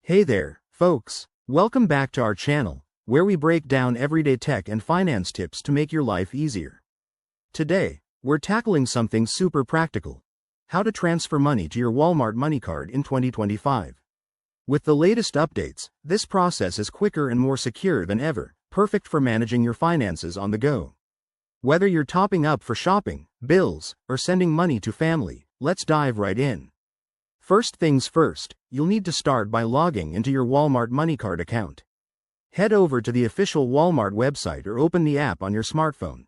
Hey there, folks. Welcome back to our channel, where we break down everyday tech and finance tips to make your life easier. Today, we're tackling something super practical: how to transfer money to your Walmart MoneyCard in 2025. With the latest updates, this process is quicker and more secure than ever, perfect for managing your finances on the go. Whether you're topping up for shopping, bills, or sending money to family, let's dive right in. First things first, you'll need to start by logging into your Walmart MoneyCard account. Head over to the official Walmart website or open the app on your smartphone.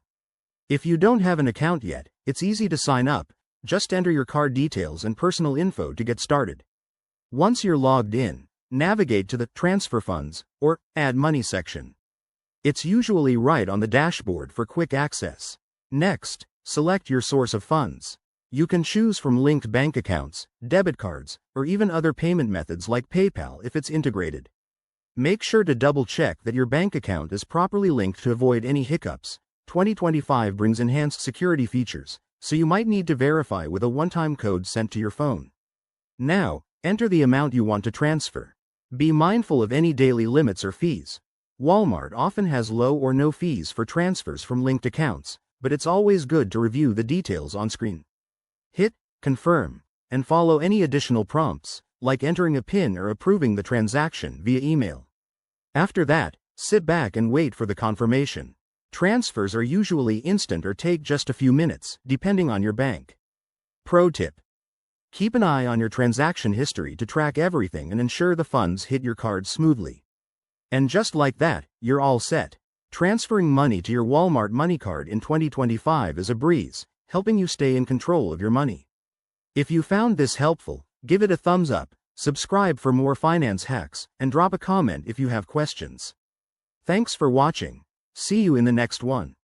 If you don't have an account yet, it's easy to sign up. Just enter your card details and personal info to get started. Once you're logged in, navigate to the Transfer Funds or Add Money section. It's usually right on the dashboard for quick access. Next, select your source of funds. You can choose from linked bank accounts, debit cards, or even other payment methods like PayPal if it's integrated. Make sure to double-check that your bank account is properly linked to avoid any hiccups. 2025 brings enhanced security features, so you might need to verify with a one-time code sent to your phone. Now, enter the amount you want to transfer. Be mindful of any daily limits or fees. Walmart often has low or no fees for transfers from linked accounts, but it's always good to review the details on screen. Hit Confirm, and follow any additional prompts, like entering a PIN or approving the transaction via email. After that, sit back and wait for the confirmation. Transfers are usually instant or take just a few minutes, depending on your bank. Pro tip: keep an eye on your transaction history to track everything and ensure the funds hit your card smoothly. And just like that, you're all set. Transferring money to your Walmart MoneyCard in 2025 is a breeze, helping you stay in control of your money. If you found this helpful, give it a thumbs up, subscribe for more finance hacks, and drop a comment if you have questions. Thanks for watching. See you in the next one.